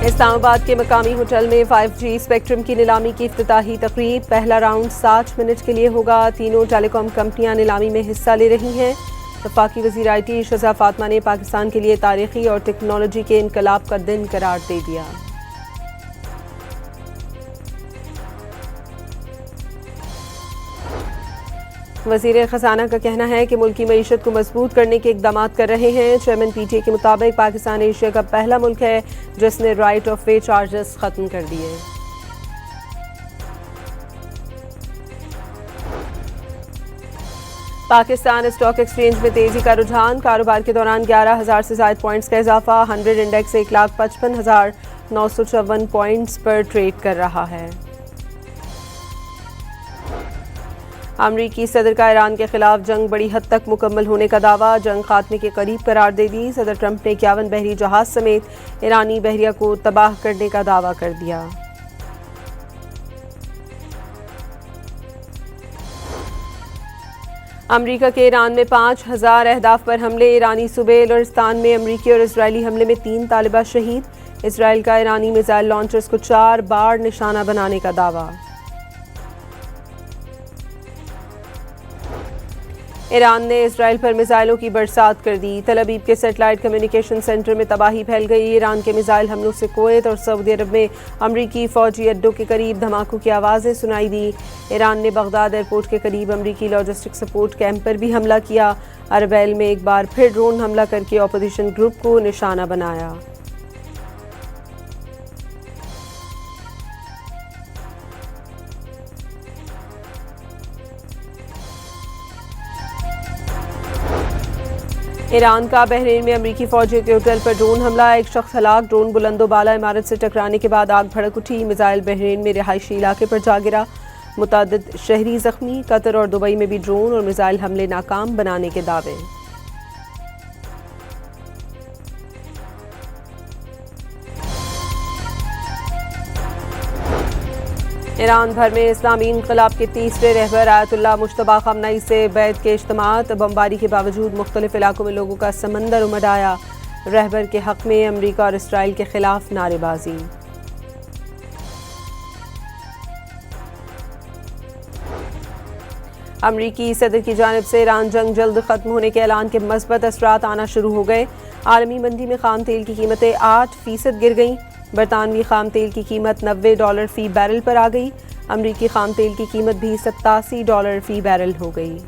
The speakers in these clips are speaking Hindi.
इस्लामाबाद के मकामी होटल में 5G स्पेक्ट्रम की नीलामी की इफ्तिताही तकरीब। पहला राउंड 60 मिनट के लिए होगा। तीनों टेलीकॉम कंपनियां नीलामी में हिस्सा ले रही हैं। वफाकी वज़ीर IT शज़ा फातिमा ने पाकिस्तान के लिए तारीखी और टेक्नोलॉजी के इनकलाब का दिन करार दे दिया। वज़ीर ख़ज़ाना का कहना है कि मुल्क की मईशत को मजबूत करने के इक़दाम कर रहे हैं। चेयरमैन PTA के मुताबिक पाकिस्तान एशिया का पहला मुल्क है जिसने राइट ऑफ वे चार्जेस ख़त्म कर दिए। पाकिस्तान स्टॉक एक्सचेंज में तेजी का रुझान। कारोबार के दौरान 11,000 से ज़ायद पॉइंट्स का इजाफा। 100 इंडेक्स 1,55,954 पॉइंट्स पर ट्रेड कर रहा है। अमरीकी सदर का ईरान के खिलाफ जंग बड़ी हद तक मुकम्मल होने का दावा। जंग खात्मे के करीब करार दे दी। सदर ट्रंप ने 51 बहरी जहाज समेत ईरानी बहरिया को तबाह करने का दावा कर दिया। अमरीका के ईरान में 5,000 अहदाफ पर हमले। ईरानी सूबे बलोचिस्तान में अमरीकी और इजरायली हमले में 3 तालिबा शहीद। इसराइल का ईरानी मिसाइल लॉन्चर्स को 4 बार निशाना बनाने का दावा। ईरान ने इसराइल पर मिसाइलों की बरसात कर दी। तल अवीव के सैटेलाइट कम्युनिकेशन सेंटर में तबाही फैल गई। ईरान के मिसाइल हमलों से कुवैत और सऊदी अरब में अमरीकी फौजी अड्डों के करीब धमाकों की आवाज़ें सुनाई दी। ईरान ने बगदाद एयरपोर्ट के करीब अमरीकी लॉजिस्टिक सपोर्ट कैंप पर भी हमला किया। अरबैल में एक बार फिर ड्रोन हमला करके अपोजिशन ग्रुप को निशाना बनाया। ईरान का बहरीन में अमरीकी फौजियों के होटल पर ड्रोन हमला। एक शख्स हलाक। ड्रोन बुलंदोबाला इमारत से टकराने के बाद आग भड़क उठी। मिसाइल बहरीन में रिहायशी इलाके पर जा गिरा। मुतअद्दिद शहरी जख्मी। कतर और दुबई में भी ड्रोन और मिसाइल हमले नाकाम बनाने के दावे। ईरान भर में इस्लामी इनकलाब के तीसरे रहबर आयतुल्लाह मुश्तबा खमनई से बैत के इज्तिमात। बमबारी के बावजूद मुख्तलिफ इलाकों में लोगों का समंदर उमड़ आया। रहबर के हक में अमरीका और इसराइल के खिलाफ नारेबाजी। अमरीकी सदर की जानिब से ईरान जंग जल्द खत्म होने के ऐलान के मस्बत असरात आना शुरू हो गए। आलमी मंडी में खाम तेल की कीमतें 8% गिर गईं। बरतानवी खाम तेल की कीमत $90 फी बैरल पर आ गई। अमरीकी खाम तेल की कीमत भी $87 फी बैरल हो गई।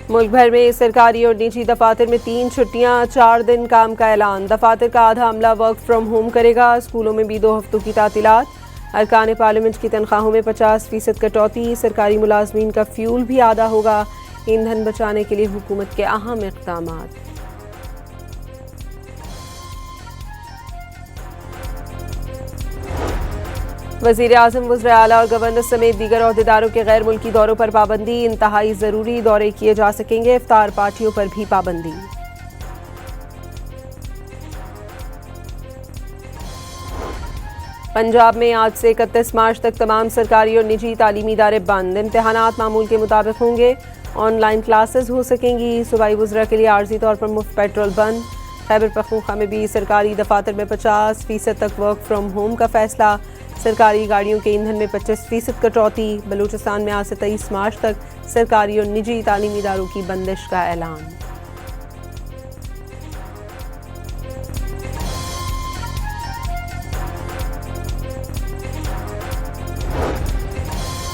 मुल्क भर में सरकारी और निजी दफातर में 3 छुट्टियां। 4 दिन काम का ऐलान। दफातर का आधा अमला वर्क फ्रॉम होम करेगा। स्कूलों में भी 2 हफ्तों की तातीलात। अरकान पार्लियामेंट की तनख्वाहों में 50% कटौती। सरकारी मुलाजमीन का फ्यूल भी आधा होगा। ईंधन बचाने के लिए हुकूमत के अहम इक़दामात। वज़ीर आज़म, वज़ीर आला और गवर्नर समेत दीगर ओहदेदारों के गैर मुल्की दौरों पर पाबंदी। इंतहाई ज़रूरी दौरे किए जा सकेंगे। इफ्तार पार्टियों पर भी पाबंदी। पंजाब में आज से 31 मार्च तक तमाम सरकारी और निजी तालीमी इदारे बंद। इम्तहानात मामूल के मुताबिक होंगे। ऑनलाइन क्लासेस हो सकेंगी। सूबाई वज़रा के लिए आर्जी तौर पर मुफ्त पेट्रोल बंद। खैबर पख्तूनख्वा में भी सरकारी दफातर में 50% तक वर्क फ्राम होम का फैसला। सरकारी गाड़ियों के ईंधन में 25% कटौती। बलूचिस्तान में आज से 23 मार्च तक सरकारी और निजी तालीमी इदारों की बंदिश का ऐलान।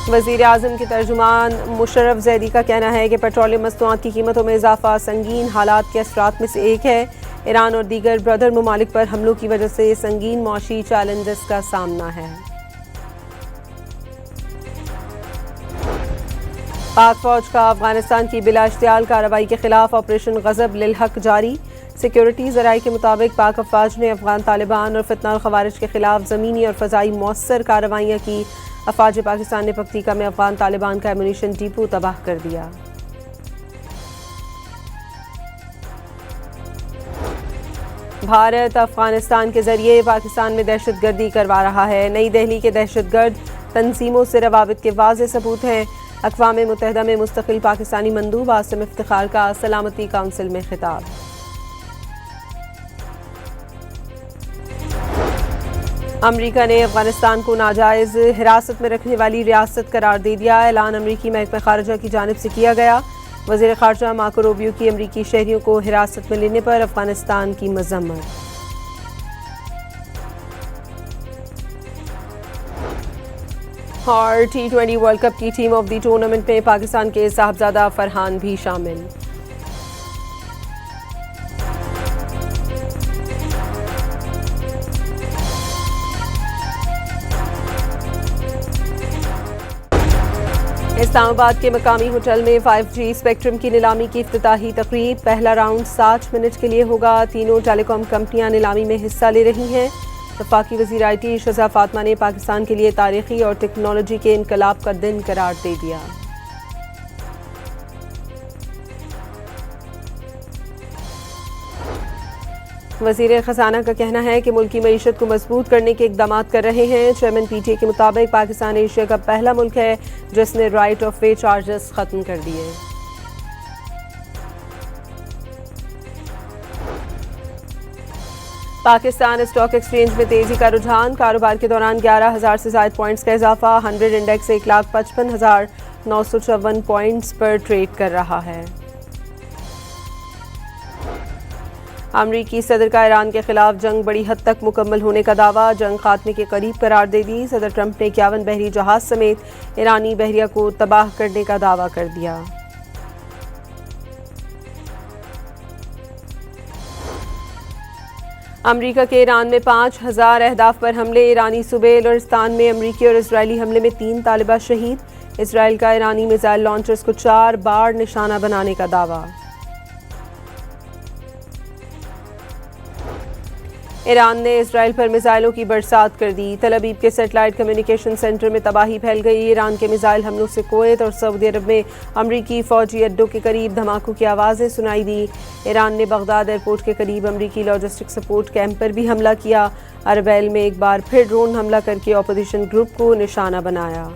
वज़ीर आज़म के तर्जुमान मुशर्रफ ज़ैदी का कहना है कि पेट्रोलियम मसनूआत की कीमतों में इजाफा संगीन हालात के असरात में से एक है। ईरान और दीगर ब्रदर ममालिक पर हमलों की वजह से संगीन मौशी चैलेंजेस का सामना है। पाक फौज का अफगानिस्तान की बिला इश्तियाल कार्रवाई के खिलाफ ऑपरेशन गज़ब लिल हक जारी। सिक्योरिटी ज़राए के मुताबिक पाक अफवाज ने अफगान तालिबान और फितना और खवारिज के खिलाफ ज़मीनी और फ़ज़ाई मौसर कार्रवाइयाँ की। अफवाज पाकिस्तान ने पख्तीका में अफगान तालिबान का एमुनिशन डिपो तबाह कर दिया। भारत अफगानिस्तान के जरिए पाकिस्तान में दहशतगर्दी करवा रहा है। नई दिल्ली के दहशतगर्द तंजीमों से रवाबित के वाज़ेह सबूत हैं। अक़वाम मुत्तहिदा में मुस्तकिल पाकिस्तानी मंदूब आसिम इफ्तिखार का सलामती काउंसिल में खिताब। अमरीका ने अफगानिस्तान को नाजायज़ हिरासत में रखने वाली रियासत करार दे दिया। ऐलान अमरीकी महकमा खारजा की जानिब से किया गया। वज़ीर ख़ारजा मार्को रूबियो की अमरीकी शहरियों को हिरासत में लेने पर अफगानिस्तान की मज़म्मत। और T20 वर्ल्ड कप की टीम ऑफ द टूर्नामेंट में पाकिस्तान के साहबजादा फरहान भी शामिल। इस्लामाबाद के मकामी होटल में 5G स्पेक्ट्रम की नीलामी की इफ्तिताही तकरीब। पहला राउंड 60 मिनट के लिए होगा। तीनों टेलीकॉम कंपनियां नीलामी में हिस्सा ले रही हैं। वफाकी वज़ीर IT शज़ा फातिमा ने पाकिस्तान के लिए तारीखी और टेक्नोलॉजी के इनकलाब का दिन करार दे दिया। वज़ीर ख़ज़ाना का कहना है कि मुल्क की मईशत को मजबूत करने के इक़दाम कर रहे हैं। चेयरमैन PTA के मुताबिक पाकिस्तान एशिया का पहला मुल्क है जिसने राइट ऑफ वे चार्जेस ख़त्म कर दिए। पाकिस्तान स्टॉक एक्सचेंज में तेजी का रुझान। कारोबार के दौरान 11,000 से ज़ायद पॉइंट्स का इजाफा। 100 इंडेक्स 1,55,954 पॉइंट्स पर ट्रेड कर रहा है। अमरीकी सदर का ईरान के खिलाफ जंग बड़ी हद तक मुकम्मल होने का दावा। जंग खात्मे के करीब करार दे दी। सदर ट्रंप ने 51 बहरी जहाज समेत ईरानी बहरिया को तबाह करने का दावा कर दिया। अमरीका के ईरान में 5,000 अहदाफ पर हमले। ईरानी सूबे बलोचिस्तान में अमरीकी और इजरायली हमले में 3 तालिबा शहीद। इसराइल का ईरानी मिसाइल लॉन्चर्स को 4 बार निशाना बनाने का दावा। ईरान ने इसराइल पर मिसाइलों की बरसात कर दी। तल अवीव के सैटेलाइट कम्युनिकेशन सेंटर में तबाही फैल गई। ईरान के मिसाइल हमलों से कुवैत और सऊदी अरब में अमरीकी फौजी अड्डों के करीब धमाकों की आवाज़ें सुनाई दी। ईरान ने बगदाद एयरपोर्ट के करीब अमरीकी लॉजिस्टिक सपोर्ट कैंप पर भी हमला किया। अरबैल में एक बार फिर ड्रोन हमला करके अपोजिशन ग्रुप को निशाना बनाया।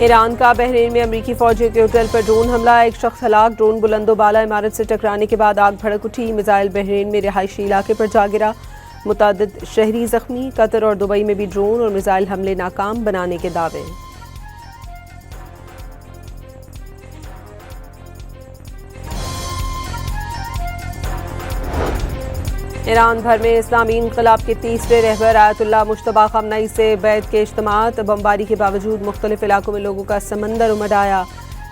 ईरान का बहरीन में अमरीकी फौजियों के होटल पर ड्रोन हमला। एक शख्स हलाक। ड्रोन बुलंदोबाला इमारत से टकराने के बाद आग भड़क उठी। मिसाइल बहरीन में रिहायशी इलाके पर जा गिरा। मुतअद्दिद शहरी जख्मी। कतर और दुबई में भी ड्रोन और मिसाइल हमले नाकाम बनाने के दावे। ईरान भर में इस्लामी इनकलाब के तीसरे रहबर आयतुल्लाह मुश्तबा खमनई से बैत के इज्तिमात। बमबारी के बावजूद मुख्तलिफ इलाकों में लोगों का समंदर उमड़ आया।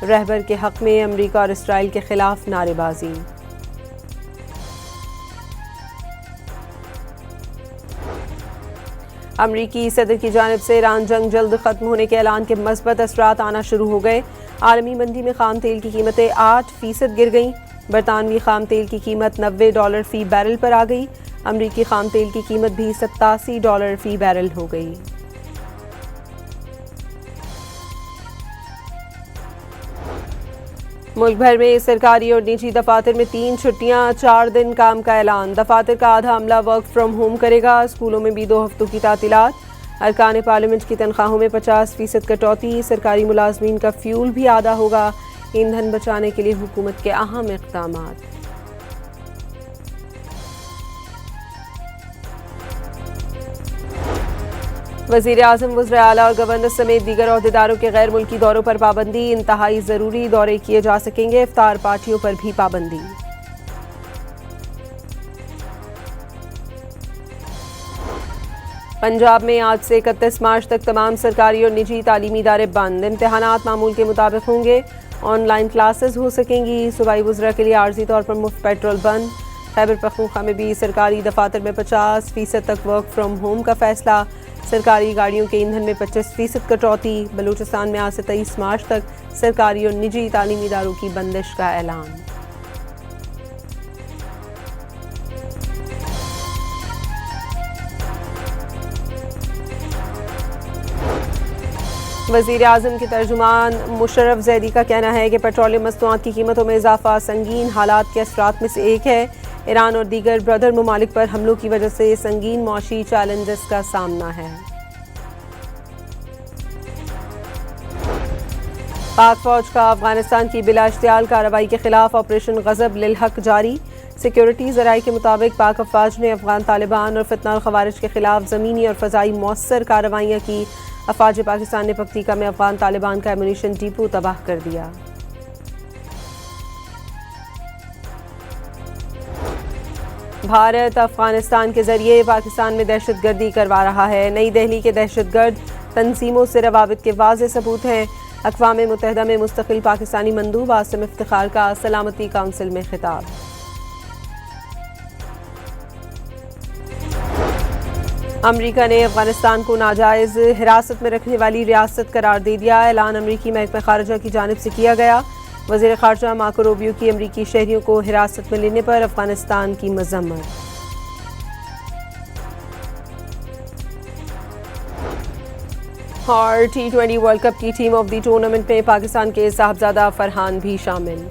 रहबर के हक में अमरीका और इसराइल के खिलाफ नारेबाजी। अमरीकी सदर की जानिब से ईरान जंग जल्द खत्म होने के ऐलान के मस्बत असरात आना शुरू हो गए। आलमी मंडी में खाम तेल की कीमतें 8% गिर गईं। बरतानवी खाम तेल की कीमत $90 फी बैरल पर आ गई। अमरीकी खाम तेल की कीमत भी $87 फी बैरल हो गई। मुल्क भर में सरकारी और निजी दफातर में 3 छुट्टियां, 4 दिन काम का ऐलान। दफातर का आधा अमला वर्क फ्रॉम होम करेगा। स्कूलों में भी 2 हफ्तों की तातीलात। अरकान पार्लियामेंट की तनख्वाहों में 50% कटौती। सरकारी मुलाजमीन का फ्यूल भी आधा होगा। ईंधन बचाने के लिए हुकूमत के अहम इक़दामात। वज़ीर आज़म, वज़ीर आला और गवर्नर समेत दीगर ओहदेदारों के गैर मुल्की दौरों पर पाबंदी। इंतहाई ज़रूरी दौरे किए जा सकेंगे। इफ्तार पार्टियों पर भी पाबंदी। पंजाब में आज से 31 मार्च तक तमाम सरकारी और निजी तालीमी इदारे बंद। इम्तहानात मामूल के मुताबिक होंगे। ऑनलाइन क्लासेस हो सकेंगी। सूबाई वज़रा के लिए आर्जी तौर पर मुफ्त पेट्रोल बंद। खैबर पख्तूनख्वा में भी सरकारी दफातर में 50% तक वर्क फ्राम होम का फैसला। सरकारी गाड़ियों के ईंधन में 25% कटौती। बलूचिस्तान में आज से 23 मार्च तक सरकारी और निजी तालीमी इदारों की बंदिश का ऐलान। वज़ीर आज़म के तर्जुमान मुशर्रफ ज़ैदी का कहना है कि पेट्रोलियम मसनूआत की कीमतों में इजाफा संगीन हालात के असरात में से एक है। ईरान और दीगर ब्रदर ममालिक पर हमलों की वजह से संगीन मौशी चैलेंजेस का सामना है। पाक फौज का अफगानिस्तान की बिला इश्तियाल कार्रवाई के खिलाफ ऑपरेशन गज़ब लिल हक जारी। सिक्योरिटी ज़राए के मुताबिक पाक अफवाज ने अफगान तालिबान और फितना और खवारिज के खिलाफ ज़मीनी और फ़ज़ाई मौसर कार्रवाइयाँ की। अफवाज पाकिस्तान ने पख्तीका में अफगान तालिबान का एमुनिशन डिपो तबाह कर दिया। भारत अफगानिस्तान के जरिए पाकिस्तान में दहशतगर्दी करवा रहा है। नई दिल्ली के दहशतगर्द तंजीमों से रवाबित के वाज़ेह सबूत हैं। अक़वाम मुत्तहिदा में मुस्तक़िल पाकिस्तानी मंदूब आसिम इफ्तिखार का सलामती काउंसिल में खिताब। अमरीका ने अफगानिस्तान को नाजायज़ हिरासत में रखने वाली रियासत करार दे दिया। ऐलान अमरीकी महकमा खारजा की जानिब से किया गया। वज़ीर खारजा मार्को रूबियो की अमरीकी शहरियों को हिरासत में लेने पर अफगानिस्तान की मज़म्मत। और T20 वर्ल्ड कप की टीम ऑफ द टूर्नामेंट में पाकिस्तान के साहबजादा फरहान भी शामिल।